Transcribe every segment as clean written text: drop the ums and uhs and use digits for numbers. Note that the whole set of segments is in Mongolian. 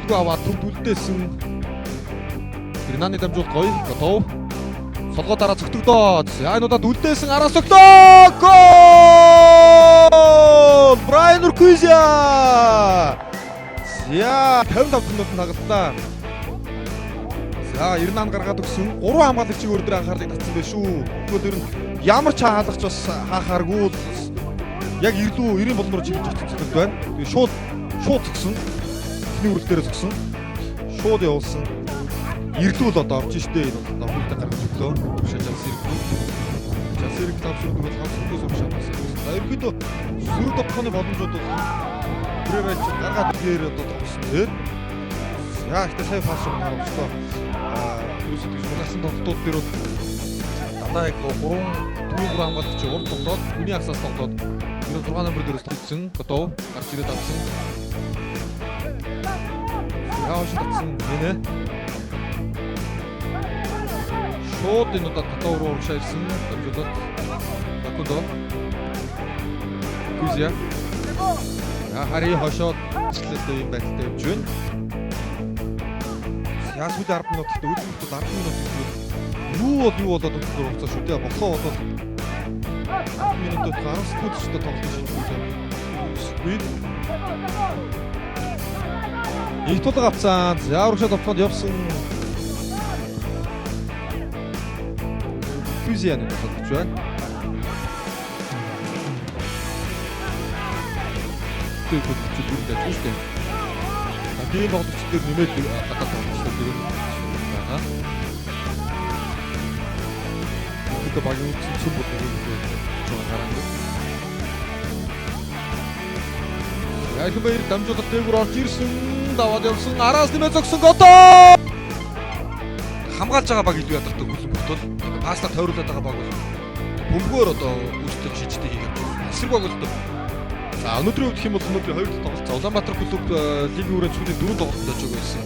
үлдгүй аваад төвд үлдээсэн. Гернаны дамжуулт гоё. Готов. Солгоо дараа цогтогдоод. Яануудад үлдээсэн араас цогтоо. Гол! Брайан Урквизиа. За 55 минут нагаллаа. За 98 гаргаад өгсөн. 3 хамгаалагчийг өөрөөр анхаарлыг татсан байх шүү. Тэгвэл ер нь ямар ч хаалгач бас хаахааргүй яг ирлүү 90 болон руу чиглэж очсон байна. Тэгээ шууд згсэн. Эхний үрэл дээрээ згсэн. Шууд явуулсан. Ирлүүл одоо орж штэ энэ одоо хүлдэ гаргаж өглөө. Шажаас ирлүү. Жасэрэг тавшрууд бол хавсгаас уушаасан. Ерөнхийдөө сүрэг тоглохны боломжууд бол Бревэч гаргаад ихээр одоо тоглосон дээр. Яа ихтэй сайн фаш харуулсан. Юусад гэж булаасан тоглолтууд дээр бол дандаа яг 3 хамгаалагч урд тоглоод хүний агсаас тоглоод 6 номер дээрээс төлсөн. Готов гарч ирээд авсан. Яа шатсан нэ. Шууд энэ удаа Готов руу урагшаасан. Дамжуулаад Бакудо. Кузя. Хари хошоод цэцлэлтэй юм байдалтай явж байна. Яа сүүлийн 10 минутад үлдэлт 10 минут юу болоод өгөхөөр хугацаа шүү дээ. Бодлоо болоод 10 минутад 10 секунд ч тоглож шинжлүүлээ. Их тулга авцсан. За урагшаа тоглоход явсан. Кузя нэг тоглож байна. Тэгвэл зүгээрээ зүгтэй. Тийм тоглолтчдэр нэмээд гадаад тоглолтчдэр байгаа. Өөрөөр багийн цэцэн бүтээл гараад. Яг баяр дамжуулалт дээгүүр орж ирсэн. Даваад явсан. Араас нэмээд зогсон Готов. Хамгаалж байгаа баг илүү ядардаг хөлн бүтэл. Паслаар тойруулаад байгаа баг бол бөмбөгөөр одоо үүсдэг шиждэг хийгээд байна. Эсрэг баг бол за өнөөдрийн үед гэх юм бол өнөөдрийн 2 тоглолт Улаанбаатар клуб лигийн хүрээнд сүүлийн 4 тоглолтод очиж байсан.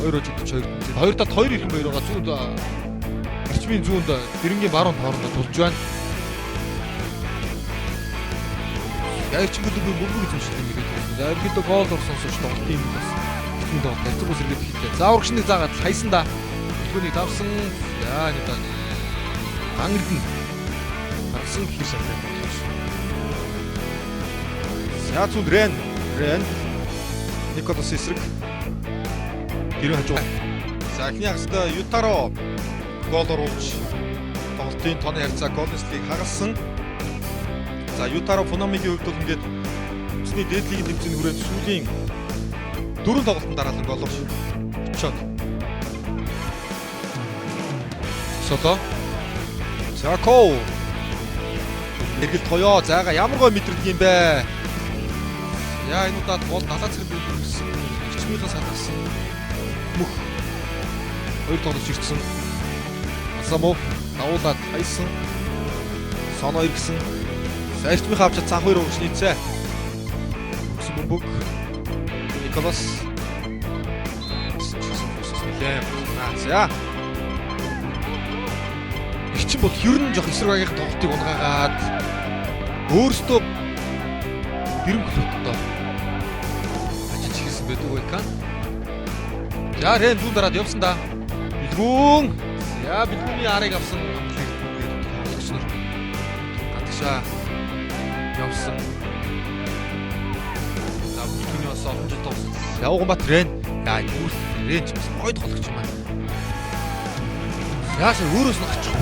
2-42. 2-2 их юм баяр байгаа. Зүүнд арчмын зүүнд дэрэнгийн баруун хоорондоо тулж байна. Яг ч гэдэг нь бөмбөг эзэмшдэг юм гээд байна. За ерөнхийдөө гол орсон сууч тоглолт юм бас. Хэцүү тоглолт хэцүүс иргэд хийлээ. За урагшны заагаад хайсан да. Төлөвний давсан. Яа нэг таа. Ангирдан гарсан гэхээс авах. За зүнд Рен Николас эсрэг гэрээ хажуу. За эхний хагастай Ютаро гол оруулж тоглолтын тооны харьцаа Голденслийг хагалсан. За Ютаро Фономигийн хувьд бол ингээд өсний дээд лигийн тэмцээний хүрээнд сүүлийн 4 тоглолтын дараалан гол орж очоод. Сото. За Коу. Эргэл тоёо. Заага ямар гой мэдрэлт юм бэ? Яа энэ удаад гол 70 зэрэг үлдсэн. Ирчмийнхаа салгасан. Мөх. 2 тоглож ирсэн. Асамов давуулаад хайсан. Соно иргсэн. Ирчмийнхаа авч цаан 2 урагш нийцээ. Бөмбөг. Николас. За. Ирчим бол ер нь жоох эсрэг багийн тоглолтыг унгаагаад өөрөөсөө гэрэн хөдлөлтөд ажиж хийсэн байдаг байкан. За Рен зүүн дараад явсан да. Билгүүн. За билгүүний арыг авсан. Тоглогчнор гадагшаа явсан. За билгүүний бас олон жил тоглосон. Явган бат Рен. Яа юу Рен ч бас гоё тоглогч юм аа. Яаш өөрөөс нь гарчих.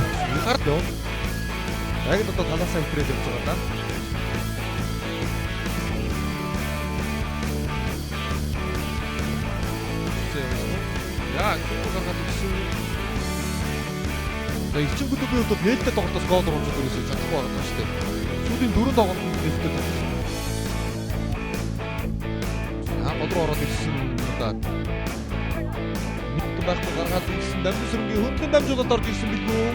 Гард яв. Яг л одоо талаасаа итрээд явж байгаа да. Яа, гол гаргаад ирсэн. За ирчин бүдүүгийн хувьд нээлттэй тоглолтоос гол оруулж ирсэн чадахгүй байна шүү дээ. Сүүлийн 4 тоглолтод нээлттэй тоглосон. Бодроо ороод ирсэн удаад. Мэдэн байхгүй гаргаад ирсэн дамжуулсрынгийн хөндлөн дамжуулалт орж ирсэн билгүй.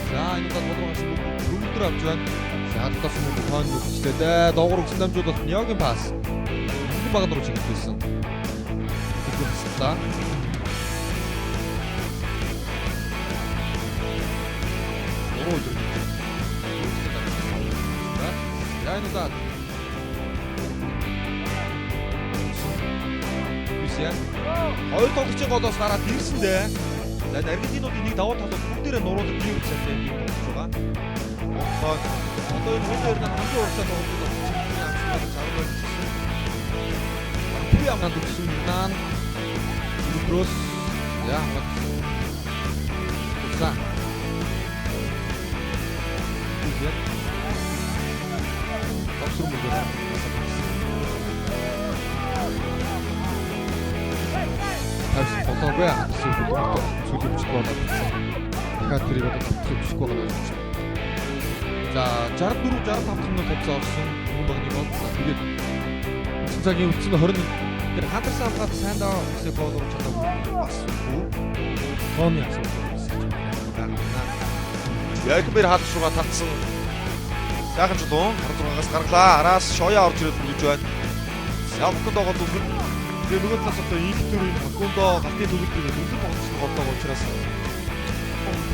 За энэ удаад бодроо гарсан бүгд авч байна. За хадтаас мөн тоон өгчтэй дээ. Доогуур өгсөн дамжуулалт Ниогийн пас. Хөнгөн багт руу чиглүүлсэн. За яа энэ удаад яа. Хоёр тоглогчийн голоос гараад ирсэндээ. За Аргентинуудын нэг давуу тал бол бүгдээрээ нуруудаг бие үсэлтэй юм болж байгаа. Одоо энэ хоёр нь хамгийн урагшаа тоглож байгаа чинь би амнаад өгсөн нан Кросс яа за үгүй авсруу мөгөө тас фотографи авсан сүлжиж болоод дахиад тэрийг одоо тавьчихгүй байгаа юм шиг. За 64 65 минут хугацаа авсан юм багны бол тэгээд цагийн үлцэн 20 тэр хатарсан хамгаалалт сайн даа гэсэн боол руу чадаагүй бас үгүй. Тооны асуудал байсан. Яг бэр хатар шугаа татсан. Сайхан чулуун 16-аас гаргалаа. Араас шоя орж ирээд бүрж байна. Савкондоо гол дүнг. Тэгээ нөгөө талаас одоо инхтөрийн Макондоо галтын төгөлдрийг өндөр тоглосон голдог учраас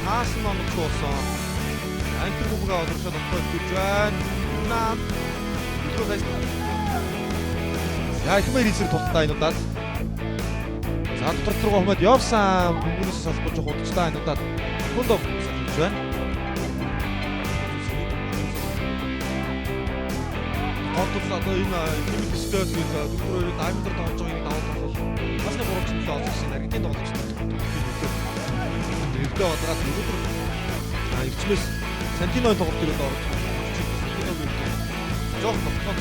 пас номч болсон. Антер бүбгээ олгошод оттоод бүрж байна. Наа. Яа их мэрийсэр тултаа энүүдад. За дотор руу хомоод явсан. Бүгнээс салбарч худалдаа энүүдад. Бүндөө салж байна. Онтос одоо энэ хэмэл төстэй зүйл дөрөөр даймдер тоглож байгаа нэг давуу тал бол бас нэг гурван цэцлээ олсон Аргентин тоглогч нар. Дэвдээ одраад өнөөдөр ирчмээс Сантиногийн тоглолт ирээд орж Сантиногийн жоох тоглолт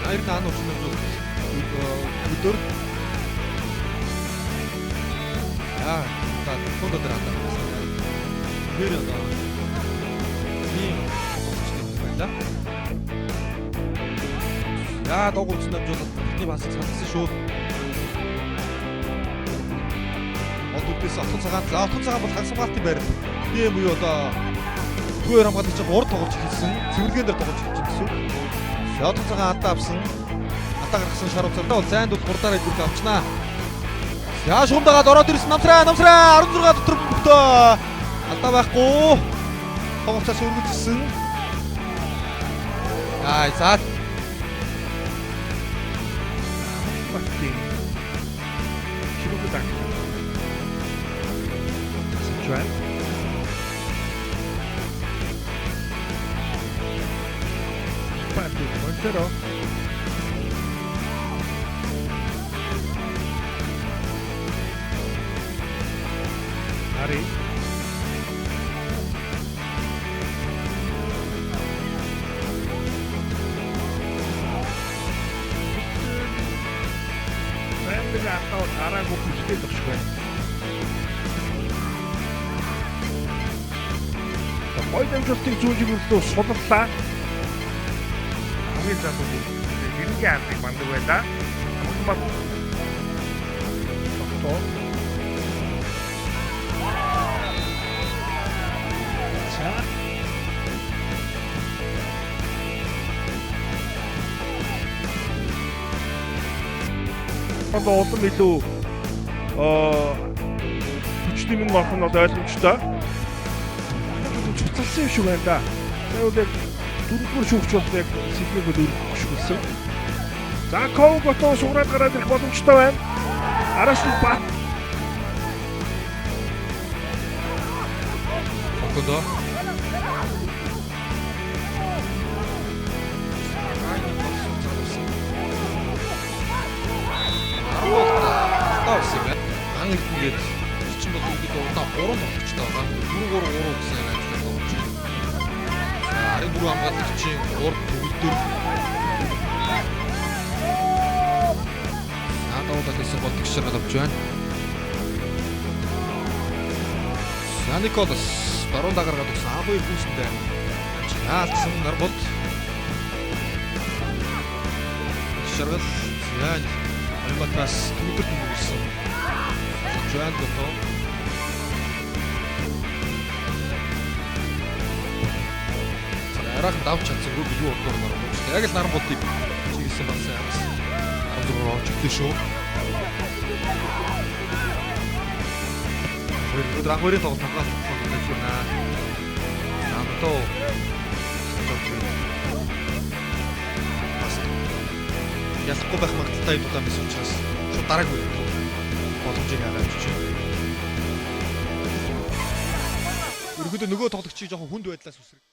Айр наан уучнаар өдөр яа та фондо дэрата тэр одоо тийм байна. Яа догуулсан амжуулаад бидний бас цацсан шүү. Одуудээс отон цагаан бол хансамгаалтын байр. Тийм үе одоо хоёр хамгаалагч урд тоглож хэлсэн. Цэвэрлэгэн дээр тоглож хэлж гэсэн. Отон цагаан алдаа авсан. Алдаа гаргасан шар уцаар бол зайнд бол хурдаараа дүрх авчнаа. Яа шумдагаад ороод ирсэн намсраа 16 дотор бүгдөө алдаа байхгүй. Тоглолцоос өргөжсөн. Ай заа. Мартин. Ширүүгдаа. Сэнчуан. Пати, Монтеро. Ари. Атаа араагүй хүчтэй багш байна. Хоёр амжилтыг зүүжигүүлээ суллаа. Хамгийн залуу хэргийн арыг бандаг байлаа. Хамбат. Тоо. За. Одоо улам илүү хүчтэй мөнгө олох нь одоо ойлгомжтой. Чуцалсан юм шиг байна да. Тэгээд дөрөвдүгээр шүүгч бол яг сэлмээгүүд өргөх шиг болсон. За Ковгото суураад гараад ирэх боломжтой байна. Араас нь бат. Макондоо таавсан. Англи ингээд чинь бол ингээд удаа 3 болгочтой байгаа. 4-3 гэсэн ажиллаж байгаа. Ари бүрэн хамгаалагчийн урд төгөлдөр наадаад гэсэн гол гişрэл авч байна. Саниколос баруун дагаргаад өгсөн А2 бүсэндээ хаалтсан нарбод гişрэл яа Айматас төгөлд нүгэрсэн. Жан гото. Арах давч чадсангүй бие урдуур нарбод. Яг л нарбодыг чиглэсэн болсон юм. Ардруу очигдээ шүү. Драгмэрийн тоглолт тоглож байна. Намтоо. ялахгүй байх магадaltaй энэ удаан байсан учраас шууд дараагүй боломжийг хагаад чинь. Ерөнхийдөө нөгөө тоглогчийг жоохон хүнд байдлаас үсрэг